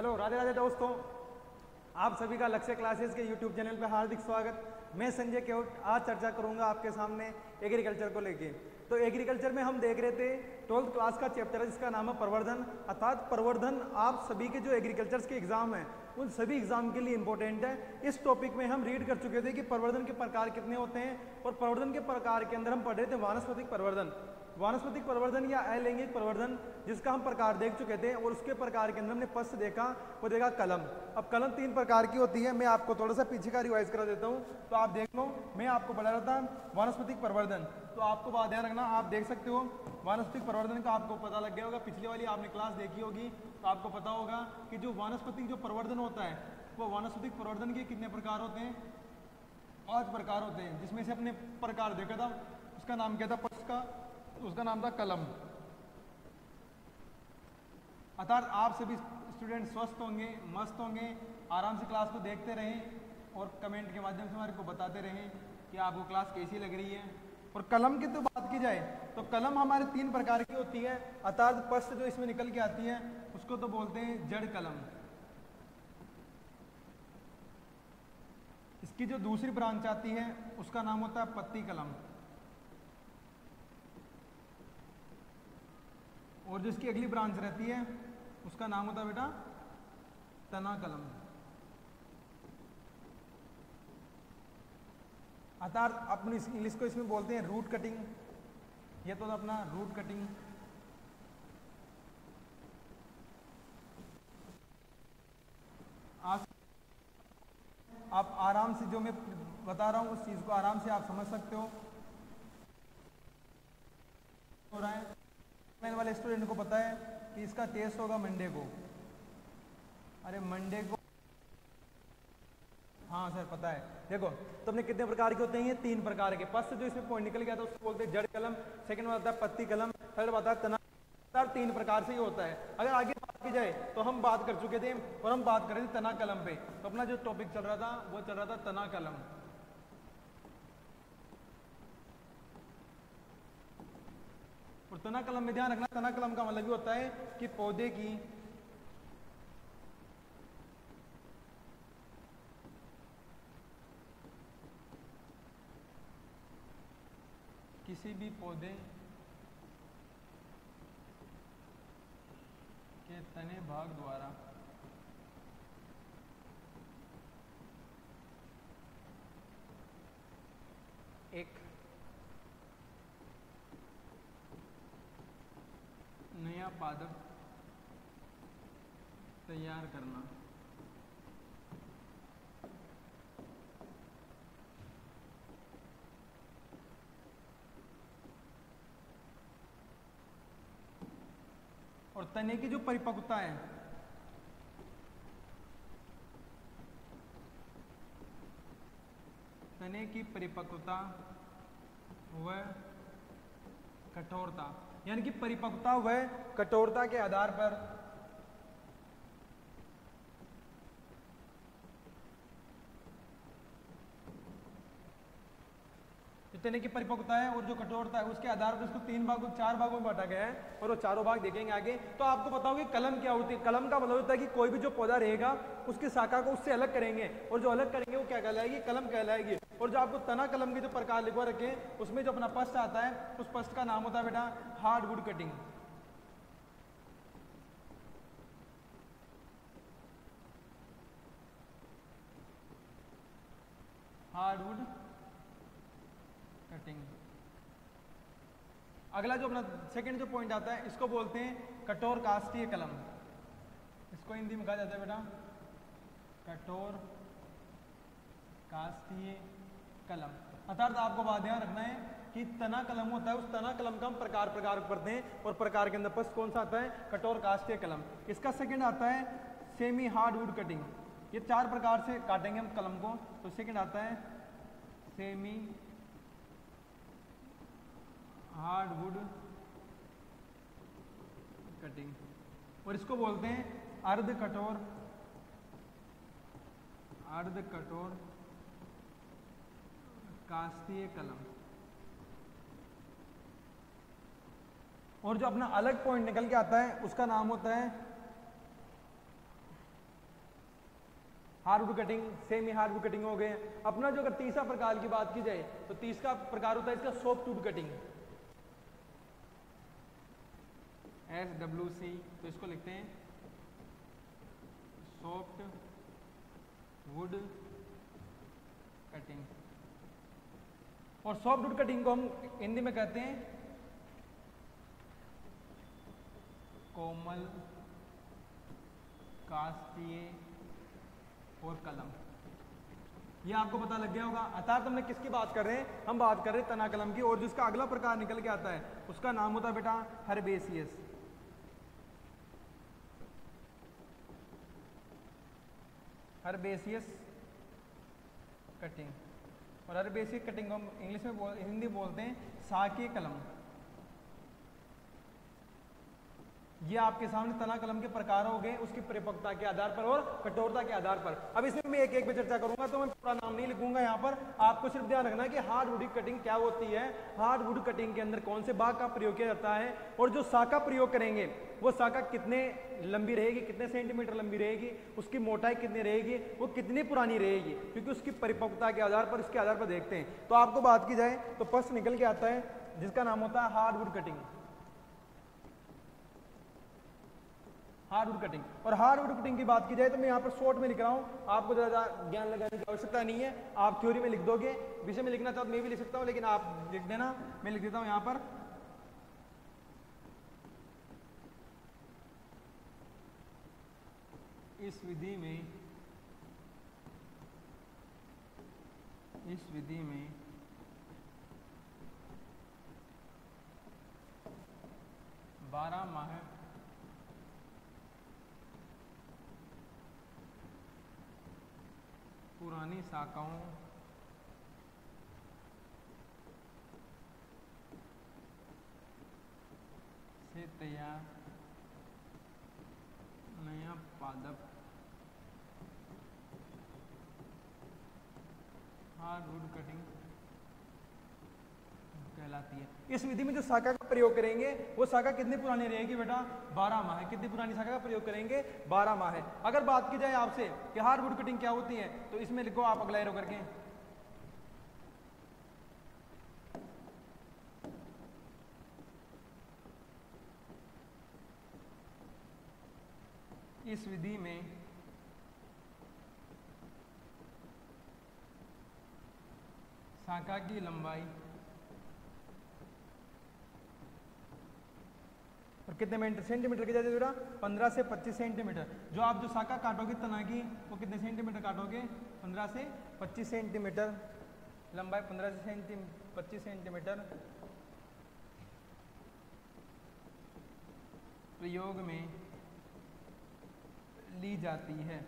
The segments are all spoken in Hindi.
हेलो, राधे राधे दोस्तों। आप सभी का लक्ष्य क्लासेस के यूट्यूब चैनल पर हार्दिक स्वागत। मैं संजय केवट आज चर्चा करूंगा आपके सामने एग्रीकल्चर को लेके। तो एग्रीकल्चर में हम देख रहे थे 12th क्लास का चैप्टर है जिसका नाम है प्रवर्धन। अर्थात प्रवर्धन आप सभी के जो एग्रीकल्चर के एग्जाम हैं उन सभी एग्जाम के लिए इंपॉर्टेंट है। इस टॉपिक में हम रीड कर चुके थे कि प्रवर्धन के प्रकार कितने होते हैं, और प्रवर्धन के प्रकार के अंदर हम पढ़ रहे थे वानस्पतिक प्रवर्धन, वानस्पतिक प्रवर्धन या अलैंगिक प्रवर्धन, जिसका हम प्रकार देख चुके थे। और उसके प्रकार के अंदर हमने फर्स्ट देखा, वो देखा कलम। अब कलम 3 प्रकार की होती है। मैं आपको थोड़ा सा पीछे का रिवाइज करा देता हूँ तो आप देख लो। मैं आपको बता रहा था वानस्पतिक प्रवर्धन, तो आपको बात ध्यान रखना, आप देख सकते हो वानस्पतिक प्रवर्धन का आपको पता लग गया होगा। पिछली वाली आपने क्लास देखी होगी तो आपको पता होगा कि जो वानस्पतिक जो प्रवर्धन होता है वो वानस्पतिक प्रवर्धन के कितने प्रकार होते हैं, 5 प्रकार होते हैं। जिसमें से अपने प्रकार देखा था, उसका नाम क्या था फर्स्ट का, उसका नाम था कलम। अर्थात आप सभी स्टूडेंट स्वस्थ होंगे, मस्त होंगे, आराम से क्लास को देखते रहें और कमेंट के माध्यम से हमारे को बताते रहें कि आपको क्लास कैसी लग रही है। और कलम की तो बात की जाए तो कलम हमारे 3 प्रकार की होती है। अर्थात फर्स्ट जो इसमें निकल के आती है उसको तो बोलते हैं जड़ कलम। इसकी जो दूसरी ब्रांच आती है उसका नाम होता है पत्ती कलम, और जिसकी अगली ब्रांच रहती है उसका नाम होता है बेटा तना कलम। अर्थात अपन इंग्लिश को इसमें बोलते हैं रूट कटिंग। ये तो अपना रूट कटिंग। आप आराम से जो मैं बता रहा हूं उस चीज को आराम से आप समझ सकते हो रहा है। मैंने वाले स्टूडेंट को पता है कि इसका टेस्ट होगा मंडे को। अरे मंडे को, हाँ सर पता है। देखो तो अपने कितने प्रकार के होते हैं, ये 3 प्रकार के। फर्स्ट जो इसमें पॉइंट निकल गया था उसको बोलते हैं जड़ कलम, सेकंड में आता है पत्ती कलम, थर्ड आता है तना। 3 प्रकार से ही होता है। अगर आगे बात की जाए तो हम बात कर चुके थे और हम बात कर रहे थे तना कलम पे। तो अपना जो टॉपिक चल रहा था वो चल रहा था तना कलम। और तना कलम में ध्यान रखना, तना कलम का मतलब ये होता है कि पौधे की किसी भी पौधे के तने भाग द्वारा एक नया पादप तैयार करना। और तने की जो परिपक्वता है, तने की परिपक्वता व कठोरता, यानी कि परिपक्वता व कठोरता के आधार पर तने की परिपक्वता है और जो कठोरता है उसके आधार पर इसको 4 भागों में बांटा गया है। और वो चारों भाग देखेंगे आगे। तो आपको पता होगा कि कलम क्या होती है। कलम का मतलब होता है कि कोई भी जो पौधा रहेगा उसकी शाखा को उससे अलग करेंगे, और जो अलग करेंगे वो क्या कहलाएगी, कलम कहलाएगी। और जो आपको तना कलम के जो प्रकार लिखवा रखे उसमें जो अपना फर्स्ट आता है उस फर्स्ट का नाम होता है बेटा हार्डवुड कटिंग। Hardwood cutting. अगला जो अपना सेकंड जो पॉइंट आता है इसको बोलते हैं कठोर काष्ठीय कलम। इसको हिंदी में कहा जाता है बेटा कठोर काष्ठीय कलम। अर्थात आपको बात ध्यान रखना है कि तना कलम होता है, उस तना कलम का हम प्रकार पढ़ते हैं। और प्रकार के अंदर फर्स्ट कौन सा आता है, कठोर काष्ठीय कलम। इसका सेकंड आता है सेमी हार्डवुड कटिंग। ये 4 प्रकार से काटेंगे हम कलम को। तो सेकंड आता है सेमी हार्डवुड कटिंग, और इसको बोलते हैं अर्ध कठोर काष्ठीय कलम। और जो अपना अलग पॉइंट निकल के आता है उसका नाम होता है hardwood cutting, semi hardwood cutting हो गए। अपना जो अगर तीसरा प्रकार की बात की जाए तो तीसरा प्रकार होता है इसका सॉफ्टवुड कटिंग, SWC, तो इसको लिखते हैं सॉफ्ट वुड कटिंग। और सॉफ्ट वुड कटिंग को हम हिंदी में कहते हैं कोमल, कास्तीय और कलम। ये आपको पता लग गया होगा। अर्थात हमने किसकी बात कर रहे हैं, हम बात कर रहे हैं तना कलम की। और जिसका अगला प्रकार निकल के आता है उसका नाम होता है बेटा हर्बेसियस। Herbaceous cutting. और हर्बेसियस कटिंग को हम इंग्लिश में हिंदी बोलते हैं साकीय कलम। ये आपके सामने तना कलम के प्रकार हो गए उसकी परिपक्वता के आधार पर और कठोरता के आधार पर। अब इसमें मैं एक एक पे चर्चा करूंगा, तो मैं पूरा नाम नहीं लिखूंगा यहाँ पर। आपको सिर्फ ध्यान रखना कि हार्डवुड कटिंग क्या होती है, हार्डवुड कटिंग के अंदर कौन से भाग का प्रयोग किया जाता है, और जो शाखा प्रयोग करेंगे वो शाखा कितने लंबी रहेगी, कितने सेंटीमीटर लंबी रहेगी, उसकी मोटाई कितनी रहेगी, वो कितनी पुरानी रहेगी, क्योंकि उसकी परिपक्वता के आधार पर, इसके आधार पर देखते हैं। तो आपको बात की जाए तो फर्स्ट निकल के आता है जिसका नाम होता है हार्डवुड कटिंग। Hardwood cutting. और हार्डवुड कटिंग की बात की जाए तो मैं यहाँ पर शॉर्ट में लिख रहा हूँ, आपको ज़्यादा ज्ञान लगाने की आवश्यकता नहीं है। आप थ्योरी में लिख दोगे, विषय में लिखना चाहो तो मैं भी लिख सकता हूँ, लेकिन आप लिख देना, मैं लिख देता हूँ यहाँ पर इस विधि में 12 माह पुरानी शाखाओं से तैयार नया पादप हार्डवुड कटिंग कहलाती है। इस विधि में जो शाखा का प्रयोग करेंगे वो शाखा कितनी पुरानी रहेगी बेटा, 12 माह। कितनी पुरानी शाखा का प्रयोग करेंगे, 12 माह। अगर बात की जाए आपसे कि हार्डवुड कटिंग क्या होती है, तो इसमें लिखो आप अगला एरो करके इस विधि में शाखा की लंबाई और कितने सेंटीमीटर की जाती है बेटा, 15 से 25 सेंटीमीटर। जो आप जो शाखा काटोगे तना की वो कितने सेंटीमीटर काटोगे, 15 से 25 सेंटीमीटर लंबाई, 15 से 25 सेंटीमीटर प्रयोग में ली जाती है।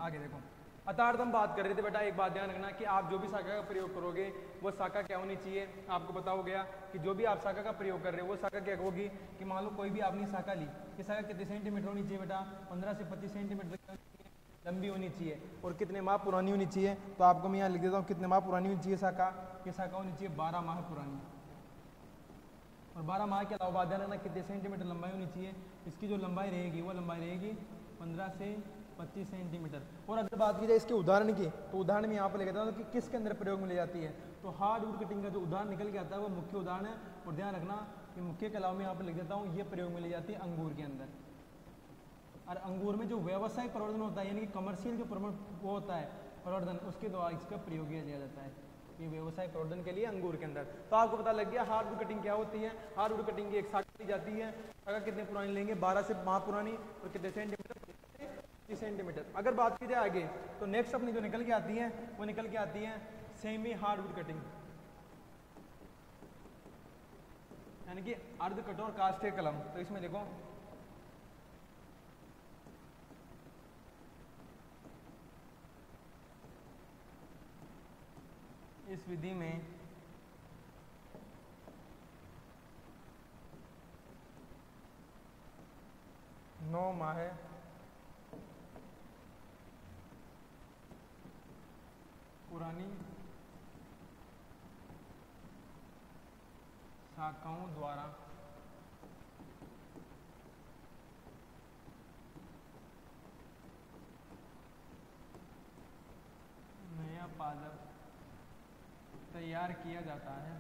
आगे देखो, अर्थात हम बात कर रहे थे बेटा, एक बात ध्यान रखना कि आप जो भी शाखा का प्रयोग करोगे वो शाखा क्या होनी चाहिए। आपको पता हो गया कि जो भी आप शाखा का प्रयोग कर रहे हो वो शाखा क्या होगी, कि मान लो कोई भी आपने शाखा ली, ये शाखा कितने सेंटीमीटर होनी चाहिए बेटा, 15 से 25 सेंटीमीटर लंबी होनी चाहिए और कितने माह पुरानी होनी चाहिए। तो आपको मैं यहाँ लिख देता हूँ कितने माह पुरानी होनी चाहिए शाखा, ये शाखा होनी चाहिए 12 माह पुरानी। और 12 माह के अलावा बात ध्यान रखना कितने सेंटीमीटर लंबाई होनी चाहिए, इसकी जो लंबाई रहेगी वो लंबाई रहेगी 15 से 25 सेंटीमीटर। और अगर बात की जाए इसके उदाहरण की, तो उदाहरण में यहाँ पर लिखता हूँ कि किसके अंदर प्रयोग में ली जाती है। तो हार्डवुड कटिंग का जो उदाहरण निकल के आता है वो मुख्य उदाहरण है। और ध्यान रखना कि मुख्य के अलावा मैं यहाँ पर लिख देता हूँ ये प्रयोग में ली जाती है अंगूर के अंदर। और अंगूर में जो व्यवसायिक प्रवर्धन होता है, यानी कि कमर्शियल जो वो होता है प्रवर्धन, उसके द्वारा इसका प्रयोग किया जाता है, ये व्यवसाय प्रवर्धन के लिए अंगूर के अंदर। तो आपको पता लग गया हार्डवुड कटिंग क्या होती है। हार्डवुड कटिंग की एक शाखा ली जाती है, शाखा कितने पुरानी लेंगे, 12 से माह पुरानी और कितने सेंटीमीटर, 30 सेंटीमीटर। अगर बात की जाए आगे तो नेक्स्ट अपनी जो निकल के आती है वो निकल के आती है सेमी हार्डवुड कटिंग, यानी कि अर्ध कठोर काष्ठीय कलम। तो इसमें देखो इस विधि में नौ माह पुरानी शाखाओं द्वारा तैयार किया जाता है।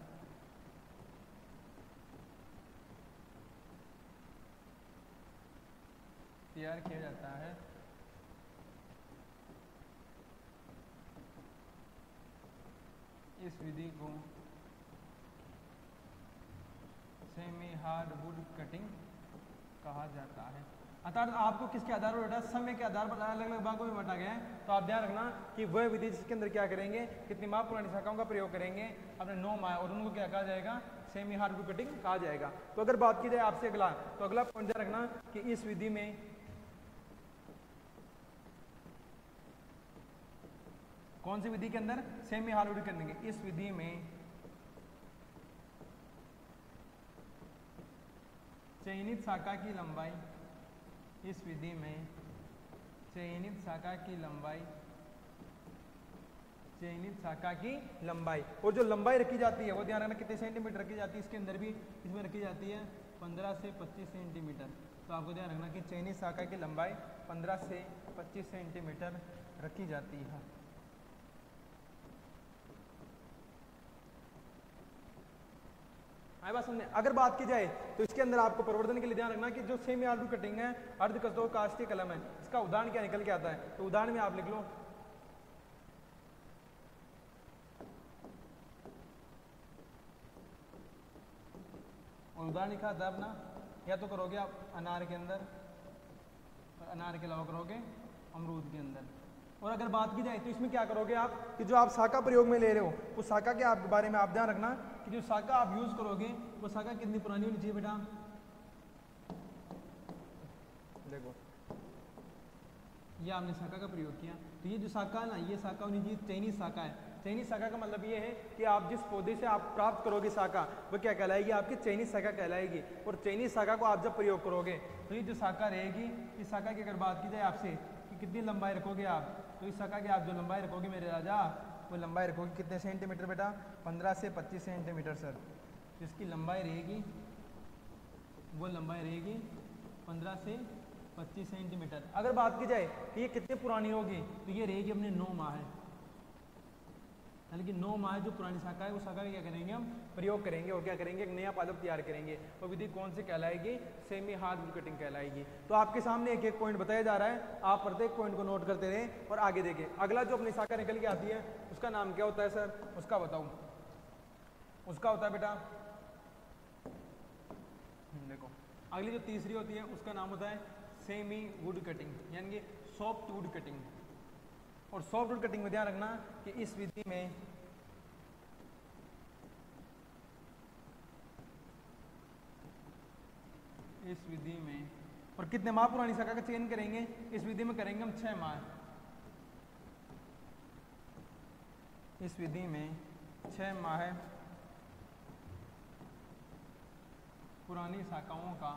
तैयार किया जाता है इस विधि को सेमी हार्डवुड कटिंग कहा जाता है। अर्थात आपको किसके आधार पर बेटा, समय के आधार पर अलग अलग भागों में बांटा गया है। तो आप ध्यान रखना कि वह विधि जिसके अंदर क्या करेंगे, कितनी माह पुरानी शाखाओं का प्रयोग करेंगे अपने 9 माह, और उनको क्या कहा जाएगा, सेमी हार्डवुड कटिंग कहा जाएगा। तो अगर बात की जाए आपसे अगला, तो अगला पॉइंट ध्यान रखना कि इस विधि में कौन सी विधि के अंदर, सेमी हार्डवुड करेंगे। इस विधि में चयनित शाखा की लंबाई, इस विधि में चयनित शाखा की लंबाई, चयनित शाखा की लंबाई, और जो लंबाई रखी जाती है वो ध्यान रखना कितने सेंटीमीटर रखी जाती है, इसके अंदर भी इसमें रखी जाती है 15 से 25 सेंटीमीटर। तो आपको ध्यान रखना कि चयनित शाखा की लंबाई 15 से 25 सेंटीमीटर रखी जाती है। आई बात समझे। अगर बात की जाए तो इसके अंदर आपको प्रवर्धन के लिए ध्यान रखना कि जो सेमी हार्डवुड कटिंग है, अर्धकस्तूर कास्टिक कलम है, इसका उदाहरण क्या निकल के आता है। तो उदाहरण में आप लिख लो, और उदाहरण लिखा था अपना, या तो करोगे आप अनार के अंदर, और अनार के अलावा करोगे अमरूद के अंदर। और अगर बात की जाए तो इसमें क्या करोगे आप कि जो आप शाखा प्रयोग में ले रहे हो उस शाखा के आप बारे में आप ध्यान रखना कि जो शाखा आप यूज करोगे वो शाखा कितनी पुरानी होनी चाहिए बेटा। देखो ये आपने शाखा का प्रयोग किया, तो ये जो शाखा है ना, ये शाखा होनी चाहिए चयनित शाखा है। चयनित शाखा का मतलब ये है कि आप जिस पौधे से आप प्राप्त करोगे शाखा, वो क्या कहलाएगी, आपकी चयनित शाखा कहलाएगी। और चयनित शाखा को आप जब प्रयोग करोगे तो ये जो शाखा रहेगी, इस शाखा की अगर बात की जाए आपसे कि कितनी लंबाई रखोगे आप, तो इस शाखा की आप जो लंबाई रखोगे मेरे राजा, वो लंबाई रखोगे कितने सेंटीमीटर बेटा, 15 से 25 सेंटीमीटर सर। जिसकी लंबाई रहेगी वो लंबाई रहेगी 15 से 25 सेंटीमीटर। अगर बात की जाए कि ये कितनी पुरानी होगी, तो ये रहेगी अपने 9 माह है, यानी कि 9 माह जो पुरानी शाखा है वो शाखा का क्या करेंगे हम प्रयोग करेंगे, और क्या करेंगे, एक नया पादप तैयार करेंगे। वो विधि कौन सी कहलाएगी, सेमी हार्डवुड कटिंग कहलाएगी। तो आपके सामने एक एक पॉइंट बताया जा रहा है, आप प्रत्येक पॉइंट को नोट करते रहें और आगे देखें। अगला जो अपनी शाखा निकल के आती है उसका नाम क्या होता है सर, उसका बताऊं, उसका होता है बेटा, देखो अगली जो तीसरी होती है उसका नाम होता है सेमी वुड कटिंग, यानी कि सॉफ्ट वुड कटिंग। और सॉफ्ट वुड कटिंग में ध्यान रखना कि इस विधि में और कितने माह पुरानी शाखा का चयन करेंगे, इस विधि में करेंगे हम 6 माह। इस विधि में 6 माह पुरानी शाखाओं का,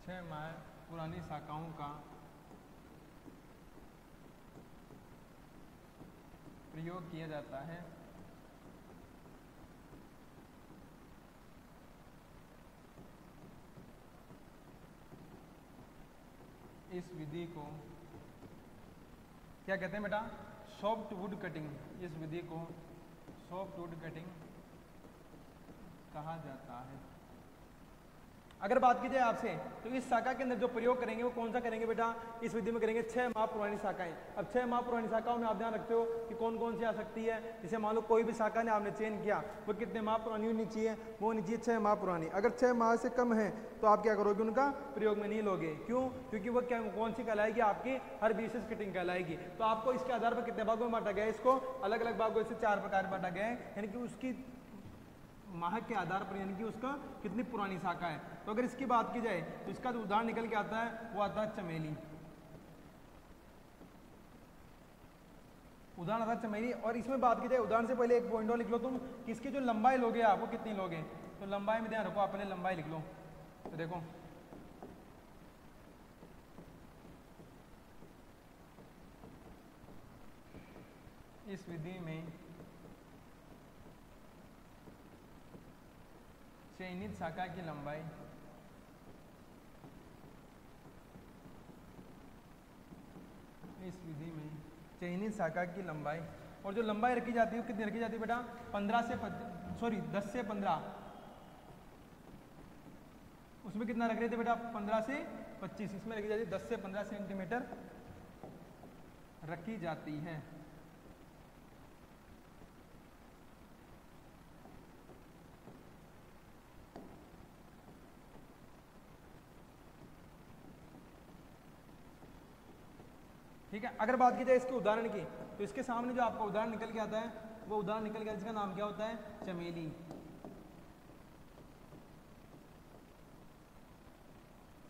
6 माह पुरानी शाखाओं का प्रयोग किया जाता है। इस विधि को क्या कहते हैं बेटा, सॉफ्ट वुड कटिंग। इस विधि को सॉफ्ट वुड कटिंग कहा जाता है। अगर बात की जाए आपसे तो इस शाखा के अंदर जो प्रयोग करेंगे वो कौन सा करेंगे बेटा, इस विधि में करेंगे 6 माह पुरानी शाखाएं। अब 6 माह पुरानी शाखाओं में आप ध्यान रखते हो कि कौन कौन सी आ सकती है। जैसे मान लो कोई भी शाखा ने आपने चयन किया, वो कितने माह पुरानी होनी चाहिए, वो होनी चाहिए 6 माह पुरानी। अगर 6 माह से कम है तो आप क्या करोगे, उनका प्रयोग में नहीं लोगे। क्यों, क्योंकि वो क्या कौन सी कहलाएगी, आपकी हर्बिसिस कटिंग कहलाएगी। तो आपको इसके आधार पर कितने भागों में बांटा गया है, इसको अलग अलग भागों से 4 प्रकार बांटा गया है, यानी कि उसकी माह के आधार पर, यानी कि उसका कितनी पुरानी शाखा है। तो अगर इसकी बात की जाए तो इसका जो उदाहरण निकल के आता है वो आता है चमेली। उदाहरण आता है चमेली। और इसमें बात की जाए उदाहरण से पहले एक पॉइंट और लिख लो तुम कि इसकी जो लंबाई लोगे आप वो कितनी लोगे। तो लंबाई में ध्यान रखो, आप पहले लंबाई लिख लो। तो देखो इस विधि में चयनित शाखा की लंबाई इस विधि में चयनित शाखा की लंबाई और जो लंबाई रखी जाती है वो कितनी रखी जाती है बेटा 10 से 15, उसमें कितना रख रहे थे बेटा 15 से 25, इसमें रखी जाती है 10 से 15 सेंटीमीटर रखी जाती है। ठीक है, अगर बात की जाए इसके उदाहरण की, तो इसके सामने जो आपका उदाहरण निकल के आता है वो उदाहरण निकल के आता है, जिसका नाम क्या होता है, चमेली।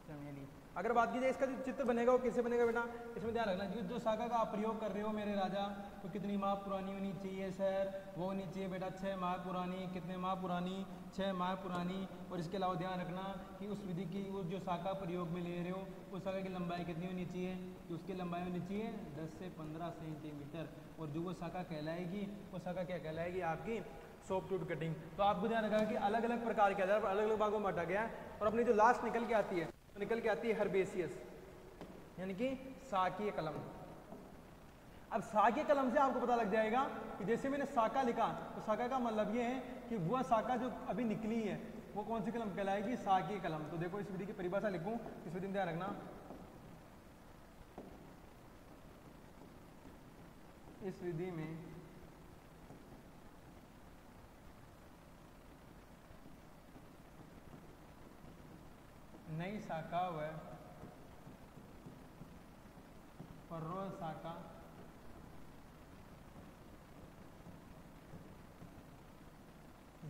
चमेली। अगर बात की जाए इसका जो चित्र बनेगा वो कैसे बनेगा बेटा, इसमें ध्यान रखना, जो शाखा का आप प्रयोग कर रहे हो मेरे राजा, तो कितनी माह पुरानी होनी चाहिए सर, वो होनी चाहिए बेटा 6 माह पुरानी। कितने माह पुरानी, 6 माह पुरानी। और इसके अलावा ध्यान रखना कि उस विधि की वो जो शाखा प्रयोग में ले रहे हो उस शाखा की लंबाई कितनी होनी चाहिए, तो उसकी लंबाई होनी चाहिए 10 से 15 सेंटीमीटर। और जो वो शाखा कहलाएगी वो शाखा क्या कहलाएगी आपकी, सॉफ्टवुड कटिंग। तो आपको ध्यान रखना कि अलग अलग प्रकार के आधार पर अलग अलग भागों में बांटा गया है। और अपनी जो लास्ट निकल के आती है तो निकल के आती है हर्बेसियस, यानी कि शाकीय कलम। अब शाकीय कलम से आपको पता लग जाएगा कि जैसे मैंने शाखा लिखा, तो शाखा का मतलब ये है कि वह शाखा जो अभी निकली है वो कौन सी कलम कहलाएगी, शाकीय कलम। तो देखो इस विधि की परिभाषा लिखूं, इस विधि में ध्यान रखना, इस विधि में नई शाखा व पर्व शाखा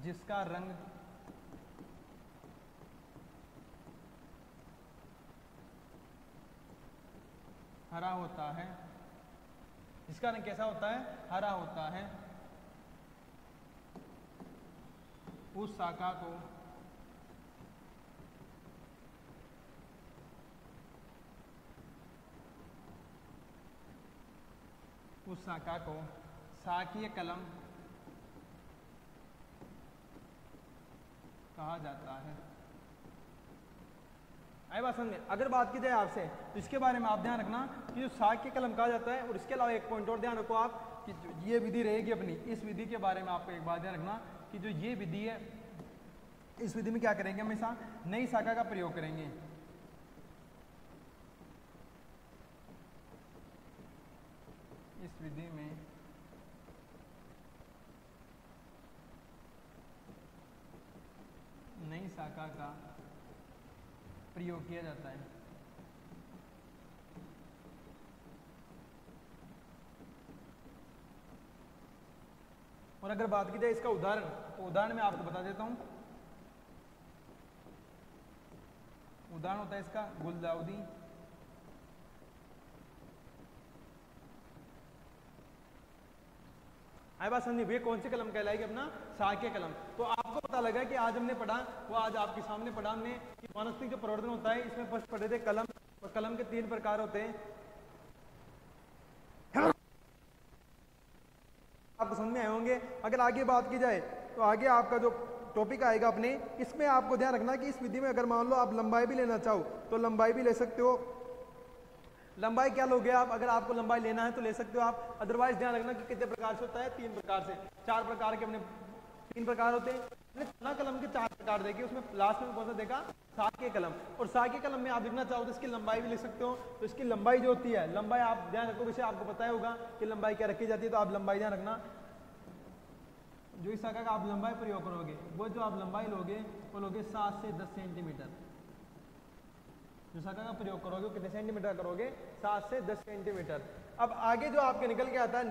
जिसका रंग हरा होता है, जिसका रंग कैसा होता है, हरा होता है, उस शाखा को शाकीय कलम कहा जाता है। आई बात समझ में। अगर बात की जाए आपसे तो इसके बारे में आप ध्यान रखना कि जो शाकीय कलम कहा जाता है, और इसके अलावा एक पॉइंट और ध्यान रखो आप कि ये विधि रहेगी अपनी, इस विधि के बारे में आपको एक बात ध्यान रखना कि जो ये विधि है, इस विधि में क्या करेंगे, हमेशा नई शाखा का प्रयोग करेंगे। इस विधि में नई शाखा का प्रयोग किया जाता है। और अगर बात की जाए इसका उदाहरण, तो उदाहरण मैं आपको बता देता हूं। उदाहरण होता है इसका गुलदाउदी, आई बात समझी। वे कौन सी कलम कहलाएगी, अपना शाकीय कलम। तो आपको पता लगा कि आज हमने पढ़ा, वो आज आपके सामने पढ़ा हमने कि वानस्पतिक जो प्रवर्धन होता है, इसमें फर्स्ट पढ़े थे कलम, और कलम के 3 प्रकार होते हैं। आपको समझ में आए होंगे। अगर आगे बात की जाए तो आगे आपका जो टॉपिक आएगा अपने, इसमें आपको ध्यान रखना कि इस विधि में अगर मान लो आप लंबाई भी लेना चाहो तो लंबाई भी ले सकते हो। लंबाई क्या लोगे आप, अगर आपको लंबाई लेना है तो ले सकते हो आप। अदरवाइज ध्यान रखना कि कितने प्रकार से होता है, 3 प्रकार से, 4 प्रकार के अपने 3 प्रकार होते हैं। ना कलम के 4 प्रकार देखे, उसमें लास्ट में कौन सा देखा, शाकीय कलम। और शाकीय कलम में आप लिखना चाहो तो इसकी लंबाई भी लिख सकते हो। तो इसकी लंबाई जो होती है, लंबाई आप ध्यान रखो, वैसे आपको पता होगा कि लंबाई क्या रखी जाती है, तो आप लंबाई ध्यान रखना। जो इस शाखा का आप लंबाई प्रयोग करोगे, वो जो आप लंबाई लोगे वो लोगे 7 से 10 सेंटीमीटर। जो शाखा का प्रयोग करोगे कितने सेंटीमीटर करोगे, 7 से 10 सेंटीमीटर। अब आगे जो आपके निकल के आता है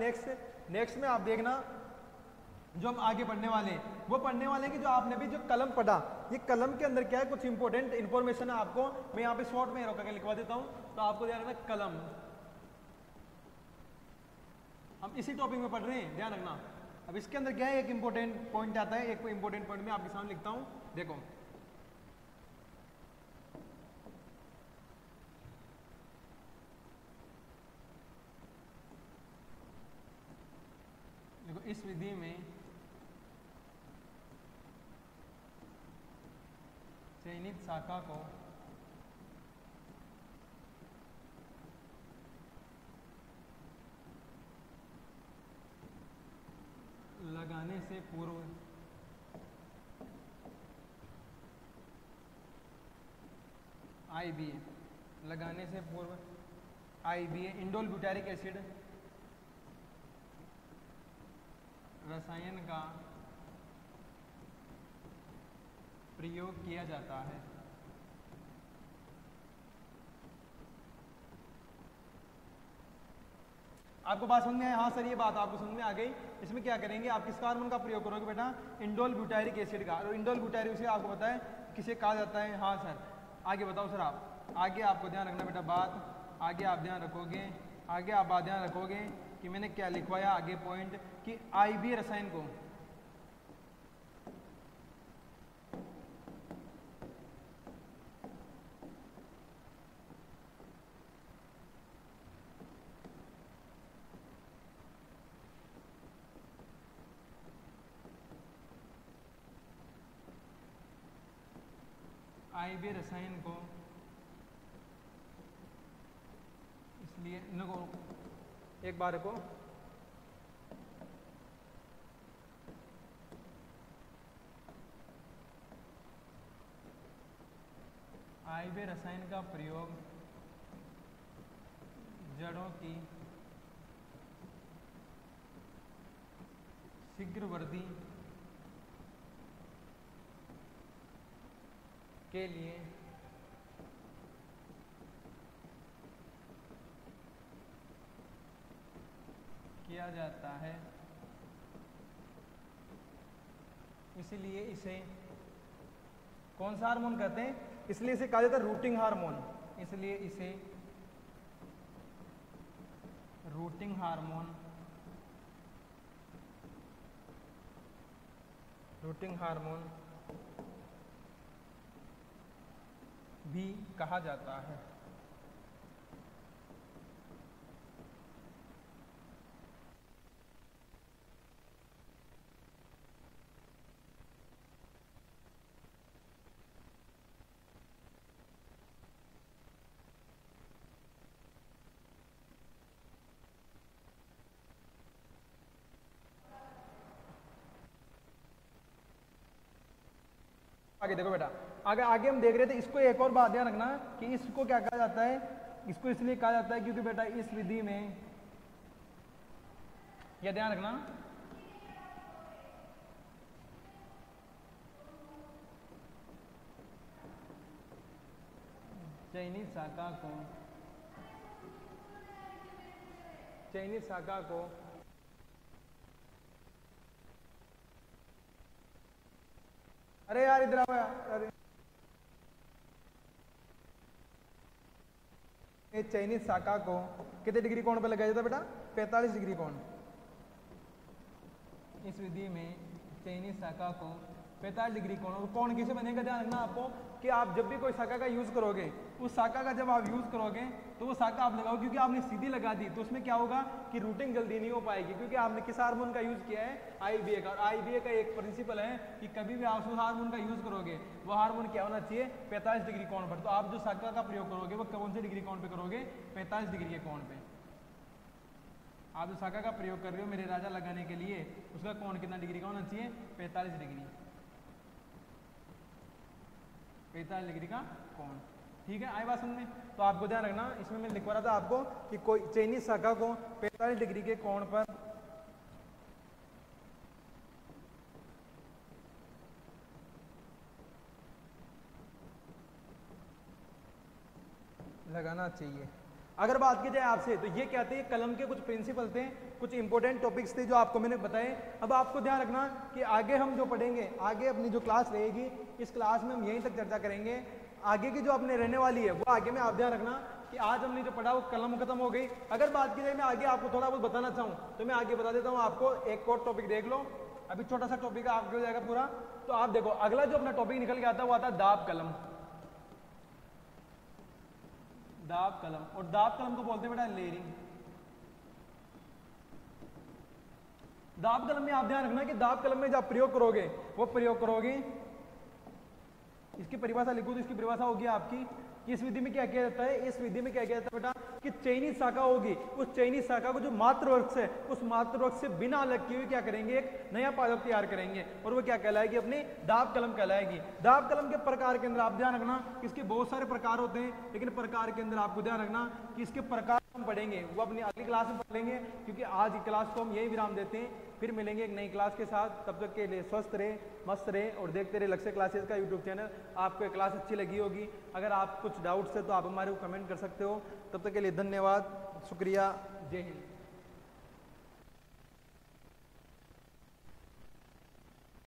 नेक्स्ट में आप देखना, जो हम आगे पढ़ने वाले हैं वो पढ़ने वाले हैं कि जो आपने भी जो कलम पढ़ा, ये कलम के अंदर क्या है, कुछ इंपॉर्टेंट इन्फॉर्मेशन है आपको। मैं यहाँ पे शॉर्ट में रोक के लिखवा देता हूँ, तो आपको ध्यान रखना कलम, हम इसी टॉपिक में पढ़ रहे हैं, ध्यान रखना। अब इसके अंदर क्या है, एक इंपॉर्टेंट पॉइंट आता है, एक इंपॉर्टेंट पॉइंट में आपके सामने लिखता हूँ, देखो। देखो इस विधि में चयनित शाखा को लगाने से पूर्व IBA लगाने से पूर्व IBA इंडोल ब्यूटारिक एसिड रसायन का प्रयोग किया जाता है। आपको बात समझ में आया? हाँ सर, ये बात आपको समझ में आ गई। इसमें क्या करेंगे, आप किस हार्मोन का प्रयोग करोगे बेटा? इंडोल ब्यूटारिक एसिड का। और इंडोल ब्यूटारिक एसिड आपको पता है किसे कहा जाता है? हाँ सर, आगे बताओ सर। आप आगे आपको ध्यान रखना बेटा बात, आगे आप ध्यान रखोगे, आगे आप बात ध्यान रखोगे कि मैंने क्या लिखवाया आगे पॉइंट कि IBA रसायन को IBA रसायन को इसलिए इनको एक बार को IBA रसायन का प्रयोग जड़ों की शीघ्र वृद्धि के लिए किया जाता है। इसलिए इसे कौन सा हार्मोन कहते हैं? इसलिए इसे कहा जाता है रूटिंग हार्मोन। इसलिए इसे रूटिंग हार्मोन, रूटिंग हार्मोन भी कहा जाता है। आगे देखो बेटा, आगे हम देख रहे थे, इसको एक और बात ध्यान रखना कि इसको क्या कहा जाता है? इसको इसलिए कहा जाता है क्योंकि बेटा इस विधि में, यह ध्यान रखना, चयनित शाखा को अरे यार इधर आओ यार। अरे चयनित शाखा को कितने डिग्री कोण पे लगाया जाता है बेटा? 45 डिग्री कोण। इस विधि में चयनित शाखा को 45 डिग्री कोण, और कोण कैसे बनेगा ध्यान रखना आपको कि आप जब भी कोई शाखा का यूज करोगे, उस शाखा का जब आप यूज करोगे तो वो शाखा आप लगाओ, क्योंकि आपने सीधी लगा दी तो उसमें क्या होगा कि रूटिंग जल्दी नहीं हो पाएगी, क्योंकि आपने किस हार्मोन का यूज किया है? IBA का। और IBA का एक प्रिंसिपल है कि कभी भी आप उस हार्मोन का यूज करोगे वो हार्मोन क्या होना चाहिए? 45 डिग्री कोण पर। तो आप जो शाखा का प्रयोग करोगे वो कौन से डिग्री कोण पे करोगे? 45 डिग्री के कोण पे। आप जो शाखा का प्रयोग कर रहे हो मेरे राजा लगाने के लिए, उसका कोण कितना डिग्री का होना चाहिए? 45 डिग्री, 45 डिग्री का कोण। ठीक है, आई बात समझ में? तो आपको ध्यान रखना, इसमें मैं लिखवा रहा था आपको कि कोई चयनित शाखा को 45 डिग्री के कोण पर लगाना चाहिए। अगर बात की जाए आपसे तो ये कहते हैं कलम के कुछ प्रिंसिपल थे, कुछ इंपॉर्टेंट टॉपिक्स थे जो आपको मैंने बताए। अब आपको ध्यान रखना कि आगे हम जो पढ़ेंगे, आगे अपनी जो क्लास रहेगी, इस क्लास में हम यहीं तक चर्चा करेंगे। आगे की जो अपने रहने वाली है वो आगे में आप ध्यान रखना कि आज हमने जो पढ़ा वो कलम खत्म हो गई। अगर बात की जाए मैं आगे आपको थोड़ा बहुत बताना चाहूँ तो मैं आगे बता देता हूँ आपको। एक और टॉपिक देख लो, अभी छोटा सा टॉपिक आपके हो जाएगा पूरा। तो आप देखो अगला जो अपना टॉपिक निकल के आता है वो आता है दाब कलम। दाब कलम, और दाब कलम को बोलते हैं बेटा लेयरिंग। दाब कलम में आप ध्यान रखना कि दाब कलम में जब प्रयोग करोगे वो प्रयोग करोगे, इसकी परिभाषा लिखो तो इसकी परिभाषा होगी आपकी कि इस विधि में क्या किया जाता है? इस विधि में क्या किया जाता है बेटा? कि चयनित शाखा होगी, उस चयनित शाखा को जो मातृवर्ग से, उस मातृवर्ग से बिना अलग किए हुए क्या करेंगे, एक नया पादप तैयार करेंगे और वो क्या कहलाएगी, अपनी दाब कलम कहलाएगी। दाब कलम के प्रकार के अंदर आप ध्यान रखना कि इसके बहुत सारे प्रकार होते हैं, लेकिन प्रकार के अंदर आपको ध्यान रखना कि इसके प्रकार हम पढ़ेंगे वो अपनी अगली क्लास में पढ़ लेंगे, क्योंकि आज की क्लास को हम यही विराम देते हैं। फिर मिलेंगे एक नई क्लास के साथ, तब तक के लिए स्वस्थ रहे, मस्त रहे और देखते रहे लक्ष्य क्लासेस का यूट्यूब चैनल। आपको क्लास अच्छी लगी होगी, अगर आप कुछ डाउट्स है तो आप हमारे को कमेंट कर सकते हो। तब तक के लिए धन्यवाद, शुक्रिया, जय हिंद।